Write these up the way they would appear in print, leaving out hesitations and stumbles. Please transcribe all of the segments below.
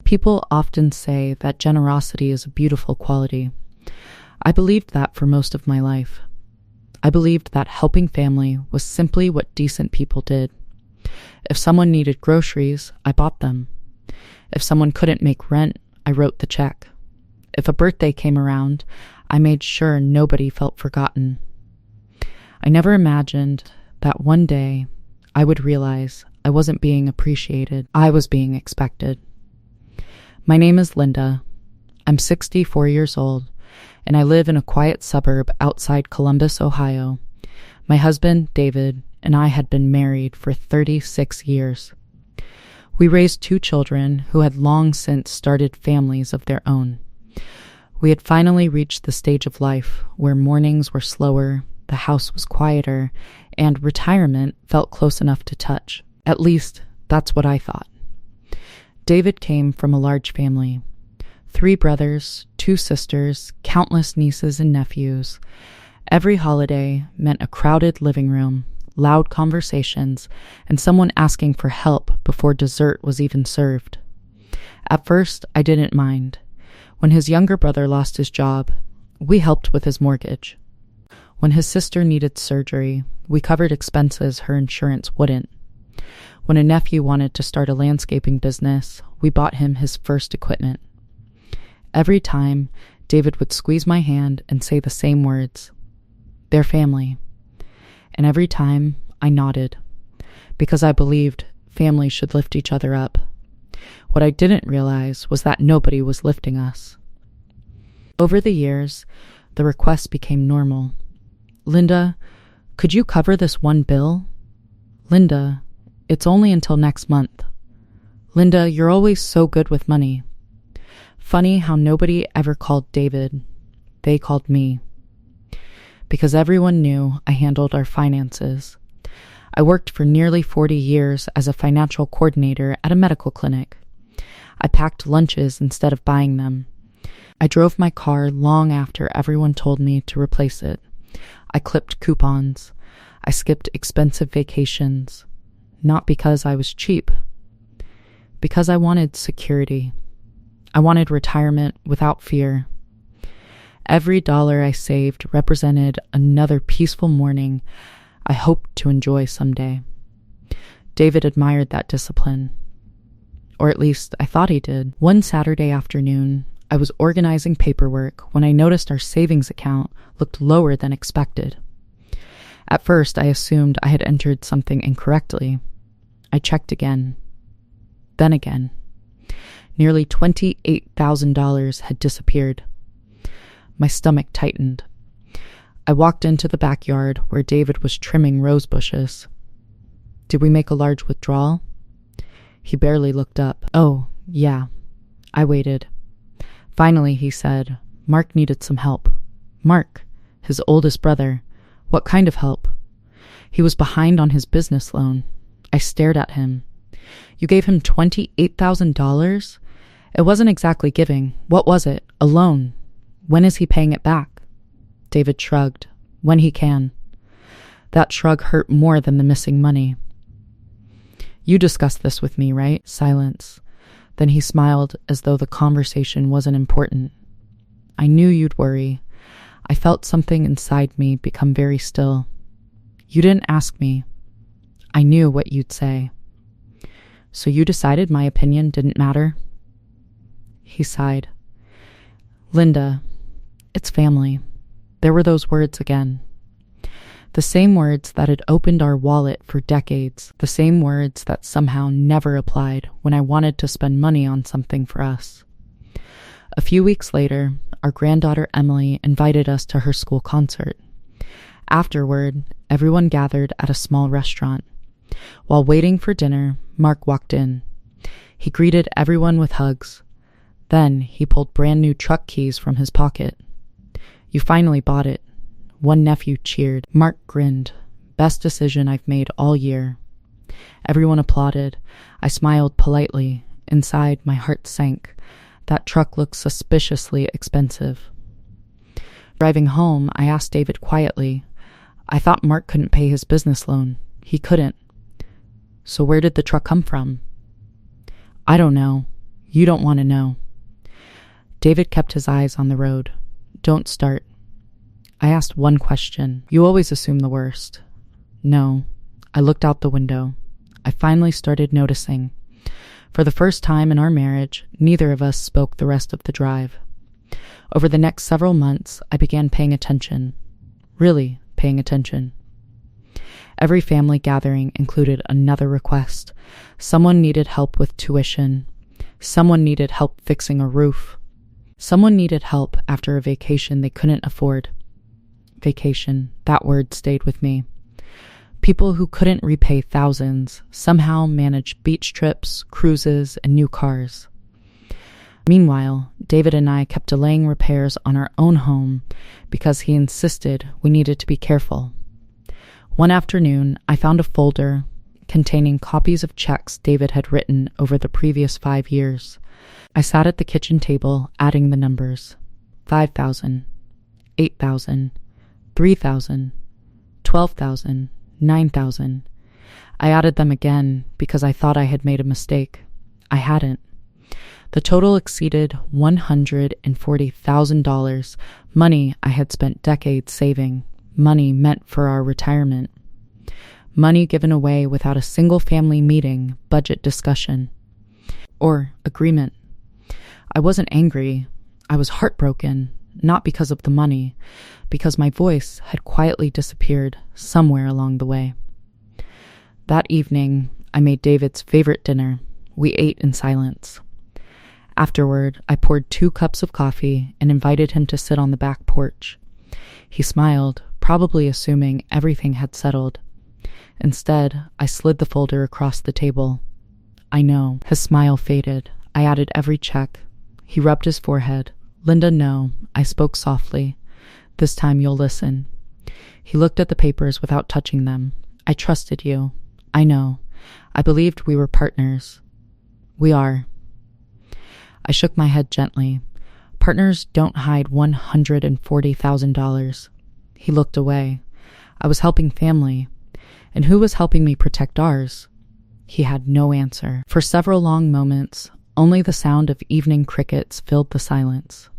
People often say that generosity is a beautiful quality. I believed that for most of my life. I believed that helping family was simply what decent people did. If someone needed groceries, I bought them. If someone couldn't make rent, I wrote the check. If a birthday came around, I made sure nobody felt forgotten. I never imagined that one day I would realize I wasn't being appreciated, I was being expected. My name is Linda. I'm 64 years old, and I live in a quiet suburb outside Columbus, Ohio. My husband, David, and I had been married for 36 years. We raised 2 children who had long since started families of their own. We had finally reached the stage of life where mornings were slower, the house was quieter, and retirement felt close enough to touch. At least, that's what I thought. David came from a large family. 3 brothers, 2 sisters, countless nieces and nephews. Every holiday meant a crowded living room, loud conversations, and someone asking for help before dessert was even served. At first, I didn't mind. When his younger brother lost his job, we helped with his mortgage. When his sister needed surgery, we covered expenses her insurance wouldn't. When a nephew wanted to start a landscaping business, we bought him his first equipment. Every time, David would squeeze my hand and say the same words, "They're family." And every time, I nodded, because I believed families should lift each other up. What I didn't realize was that nobody was lifting us. Over the years, the requests became normal. "Linda, could you cover this one bill?" "Linda, it's only until next month." "Linda, you're always so good with money." Funny how nobody ever called David. They called me. Because everyone knew I handled our finances. I worked for nearly 40 years as a financial coordinator at a medical clinic. I packed lunches instead of buying them. I drove my car long after everyone told me to replace it. I clipped coupons. I skipped expensive vacations. Not because I was cheap. Because I wanted security. I wanted retirement without fear. Every dollar I saved represented another peaceful morning I hoped to enjoy someday. David admired that discipline. Or at least I thought he did. One Saturday afternoon, I was organizing paperwork when I noticed our savings account looked lower than expected. At first, I assumed I had entered something incorrectly. I checked again. Then again. Nearly $28,000 had disappeared. My stomach tightened. I walked into the backyard where David was trimming rose bushes. "Did we make a large withdrawal?" He barely looked up. "Oh, yeah." I waited. Finally, he said, Mark needed some help. Mark, his oldest brother. What kind of help? He was behind on his business loan. I stared at him. "You gave him $28,000? It wasn't exactly giving. What was it? A loan. When is he paying it back?" David shrugged. "When he can." That shrug hurt more than the missing money. "You discussed this with me, right?" Silence. Then he smiled as though the conversation wasn't important. "I knew you'd worry." I felt something inside me become very still. "You didn't ask me. I knew what you'd say." "So you decided my opinion didn't matter?" He sighed. "Linda, it's family." There were those words again. The same words that had opened our wallet for decades. The same words that somehow never applied when I wanted to spend money on something for us. A few weeks later, our granddaughter Emily invited us to her school concert. Afterward, everyone gathered at a small restaurant. While waiting for dinner, Mark walked in. He greeted everyone with hugs. Then he pulled brand new truck keys from his pocket. "You finally bought it." One nephew cheered. Mark grinned. "Best decision I've made all year." Everyone applauded. I smiled politely. Inside, my heart sank. That truck looked suspiciously expensive. Driving home, I asked David quietly. I thought Mark couldn't pay his business loan. He couldn't. "So where did the truck come from?" "I don't know. You don't want to know. David kept his eyes on the road. Don't start. I asked one question. You always assume the worst. No. I looked out the window. I finally started noticing. For the first time in our marriage, neither of us spoke the rest of the drive. Over the next several months, I began paying attention. Really paying attention. Every family gathering included another request. Someone needed help with tuition. Someone needed help fixing a roof. Someone needed help after a vacation they couldn't afford. Vacation, that word stayed with me. People who couldn't repay thousands somehow managed beach trips, cruises, and new cars. Meanwhile, David and I kept delaying repairs on our own home because he insisted we needed to be careful. One afternoon, I found a folder containing copies of checks David had written over the previous 5 years. I sat at the kitchen table adding the numbers. 5,000, 8,000, 3,000, 12,000, 9,000. I added them again because I thought I had made a mistake. I hadn't. The total exceeded $140,000, money I had spent decades saving, money meant for our retirement, money given away without a single family meeting, budget discussion, or agreement. I wasn't angry. I was heartbroken, not because of the money, because my voice had quietly disappeared somewhere along the way. That evening, I made David's favorite dinner. We ate in silence. Afterward, I poured 2 cups of coffee and invited him to sit on the back porch. He smiled, probably assuming everything had settled. Instead, I slid the folder across the table. I know. His smile faded. I added every check. He rubbed his forehead. Linda, no. I spoke softly. This time you'll listen. He looked at the papers without touching them. I trusted you. I know. I believed we were partners. We are. I shook my head gently. Partners don't hide $140,000. He looked away. I was helping family. And who was helping me protect ours? He had no answer. For several long moments, only the sound of evening crickets filled the silence.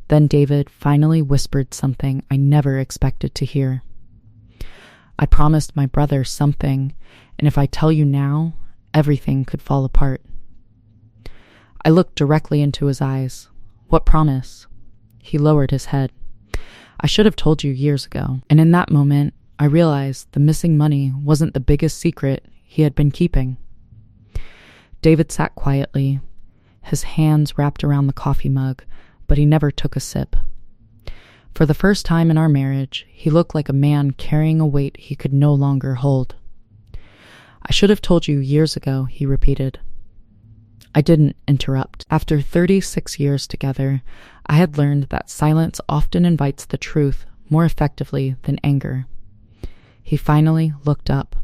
Then David finally whispered something I never expected to hear. I promised my brother something, and if I tell you now, everything could fall apart. I looked directly into his eyes. What promise? He lowered his head. I should have told you years ago, and in that moment, I realized the missing money wasn't the biggest secret he had been keeping. David sat quietly, his hands wrapped around the coffee mug, but he never took a sip. For the first time in our marriage, he looked like a man carrying a weight he could no longer hold. I should have told you years ago, he repeated. I didn't interrupt. After 36 years together, I had learned that silence often invites the truth more effectively than anger. He finally looked up.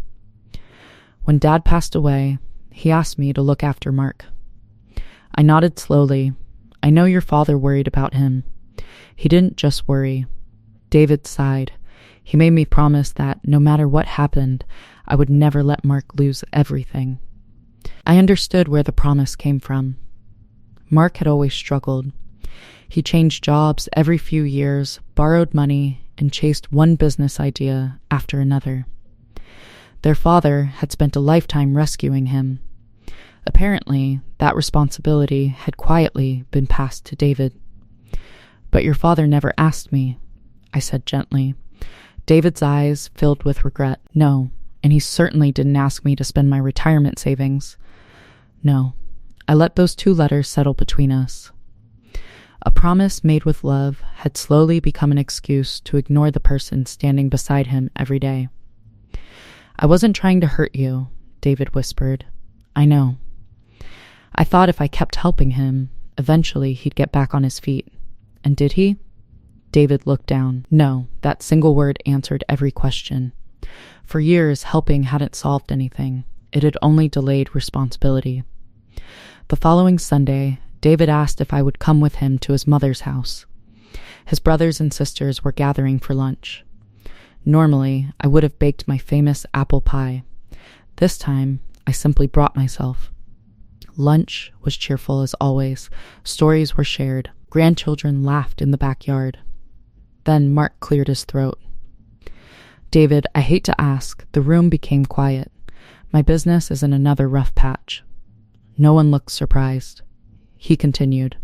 When Dad passed away, he asked me to look after Mark. I nodded slowly. I know your father worried about him. He didn't just worry. David sighed. He made me promise that no matter what happened, I would never let Mark lose everything. I understood where the promise came from. Mark had always struggled. He changed jobs every few years, borrowed money, and chased one business idea after another. Their father had spent a lifetime rescuing him. Apparently, that responsibility had quietly been passed to David. But your father never asked me, I said gently. David's eyes filled with regret. No, and he certainly didn't ask me to spend my retirement savings. No, I let those 2 letters settle between us. A promise made with love had slowly become an excuse to ignore the person standing beside him every day. I wasn't trying to hurt you, David whispered. I know. I thought if I kept helping him, eventually he'd get back on his feet. And did he? David looked down. No, that single word answered every question. For years, helping hadn't solved anything. It had only delayed responsibility. The following Sunday, David asked if I would come with him to his mother's house. His brothers and sisters were gathering for lunch. Normally, I would have baked my famous apple pie. This time, I simply brought myself. Lunch was cheerful as always. Stories were shared. Grandchildren laughed in the backyard. Then Mark cleared his throat. "David, I hate to ask." The room became quiet. "My business is in another rough patch." No one looked surprised. He continued,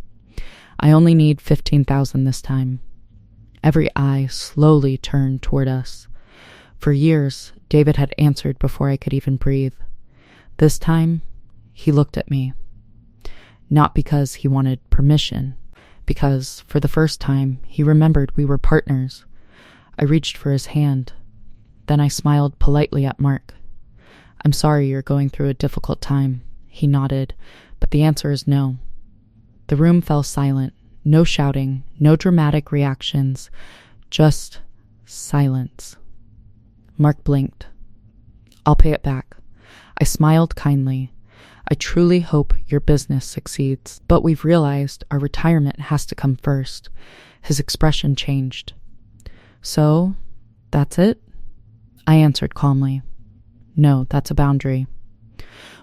"I only need 15,000 this time." Every eye slowly turned toward us. For years, David had answered before I could even breathe. This time, he looked at me. Not because he wanted permission, because, for the first time, he remembered we were partners. I reached for his hand. Then I smiled politely at Mark. "I'm sorry you're going through a difficult time." He nodded, but the answer is no. The room fell silent. No shouting, no dramatic reactions, just silence. Mark blinked. "I'll pay it back." I smiled kindly. "I truly hope your business succeeds, but we've realized our retirement has to come first." His expression changed. "So, that's it?" I answered calmly. "No, that's a boundary."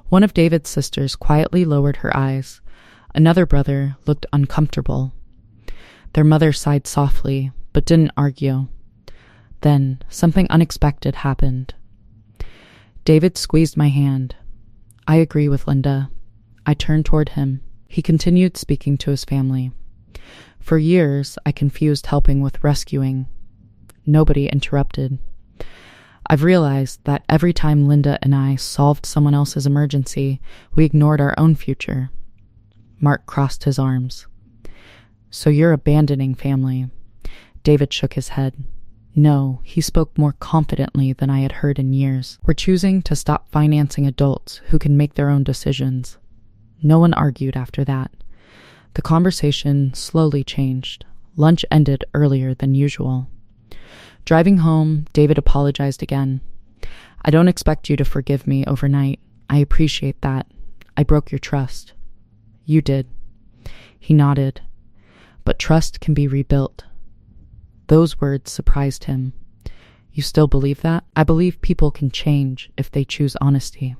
One of David's sisters quietly lowered her eyes. Another brother looked uncomfortable. Their mother sighed softly, but didn't argue. Then something unexpected happened. David squeezed my hand. "I agree with Linda." I turned toward him. He continued speaking to his family. For years, I confused helping with rescuing. Nobody interrupted. I've realized that every time Linda and I solved someone else's emergency, we ignored our own future. Mark crossed his arms. "So you're abandoning family?" David shook his head. No, he spoke more confidently than I had heard in years. "We're choosing to stop financing adults who can make their own decisions." No one argued after that. The conversation slowly changed. Lunch ended earlier than usual. Driving home, David apologized again. "I don't expect you to forgive me overnight. I appreciate that. I broke your trust." "You did." He nodded. "But trust can be rebuilt." Those words surprised him. "You still believe that?" "I believe people can change if they choose honesty."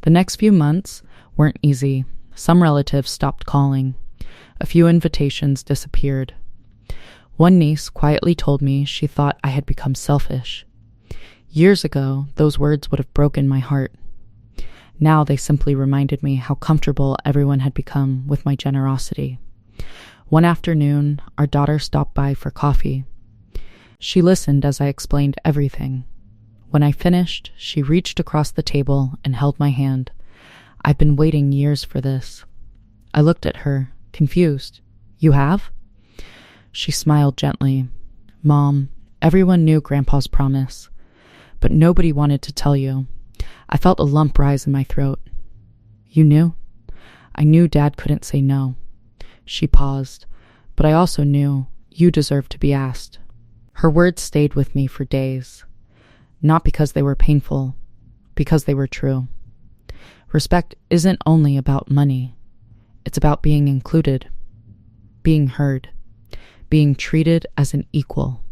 The next few months weren't easy. Some relatives stopped calling. A few invitations disappeared. One niece quietly told me she thought I had become selfish. Years ago, those words would have broken my heart. Now they simply reminded me how comfortable everyone had become with my generosity. One afternoon, our daughter stopped by for coffee. She listened as I explained everything. When I finished, she reached across the table and held my hand. "I've been waiting years for this." I looked at her, confused. "You have?" She smiled gently. "Mom, everyone knew Grandpa's promise, but nobody wanted to tell you." I felt a lump rise in my throat. "You knew?" "I knew Dad couldn't say no." She paused, "But I also knew you deserved to be asked." Her words stayed with me for days. Not because they were painful, because they were true. Respect isn't only about money. It's about being included, being heard, being treated as an equal.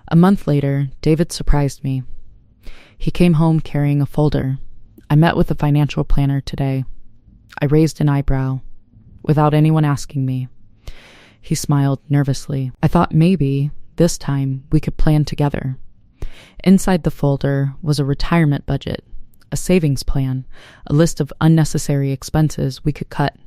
A month later, David surprised me. He came home carrying a folder. "I met with a financial planner today." I raised an eyebrow, without anyone asking me. He smiled nervously. "I thought maybe, this time, we could plan together." Inside the folder was a retirement budget, a savings plan, a list of unnecessary expenses we could cut.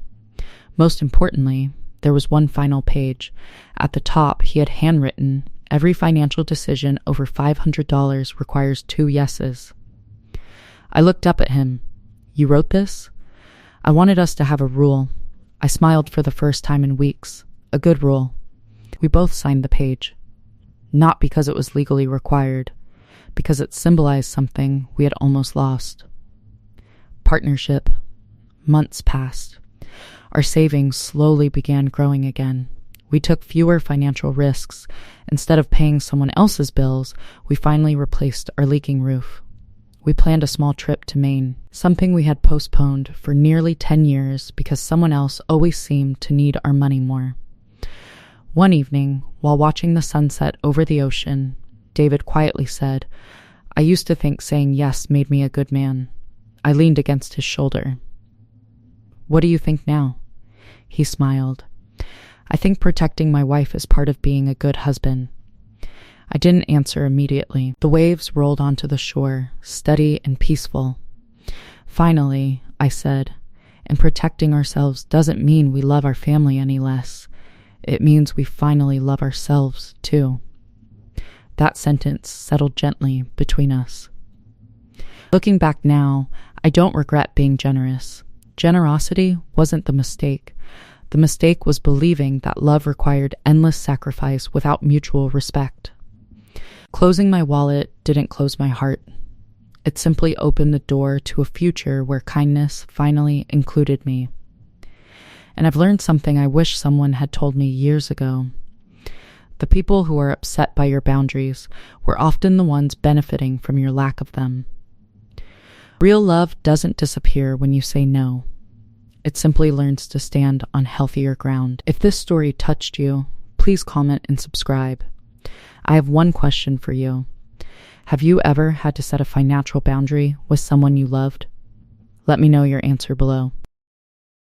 Most importantly, there was one final page. At the top, he had handwritten, "Every financial decision over $500 requires 2 yeses." I looked up at him. "You wrote this?" I wanted us to have a rule. I smiled for the first time in weeks. A good rule. We both signed the page. Not because it was legally required, because it symbolized something we had almost lost. Partnership. Months passed. Our savings slowly began growing again. We took fewer financial risks. Instead of paying someone else's bills, we finally replaced our leaking roof. We planned a small trip to Maine, something we had postponed for nearly 10 years because someone else always seemed to need our money more. One evening, while watching the sunset over the ocean, David quietly said, "I used to think saying yes made me a good man." I leaned against his shoulder. What do you think now? He smiled. I think protecting my wife is part of being a good husband. I didn't answer immediately. The waves rolled onto the shore, steady and peaceful. Finally, I said, and protecting ourselves doesn't mean we love our family any less. It means we finally love ourselves, too. That sentence settled gently between us. Looking back now, I don't regret being generous. Generosity wasn't the mistake. The mistake was believing that love required endless sacrifice without mutual respect. Closing my wallet didn't close my heart. It simply opened the door to a future where kindness finally included me. And I've learned something I wish someone had told me years ago. The people who are upset by your boundaries were often the ones benefiting from your lack of them. Real love doesn't disappear when you say no. It simply learns to stand on healthier ground. If this story touched you, please comment and subscribe. I have one question for you. Have you ever had to set a financial boundary with someone you loved? Let me know your answer below.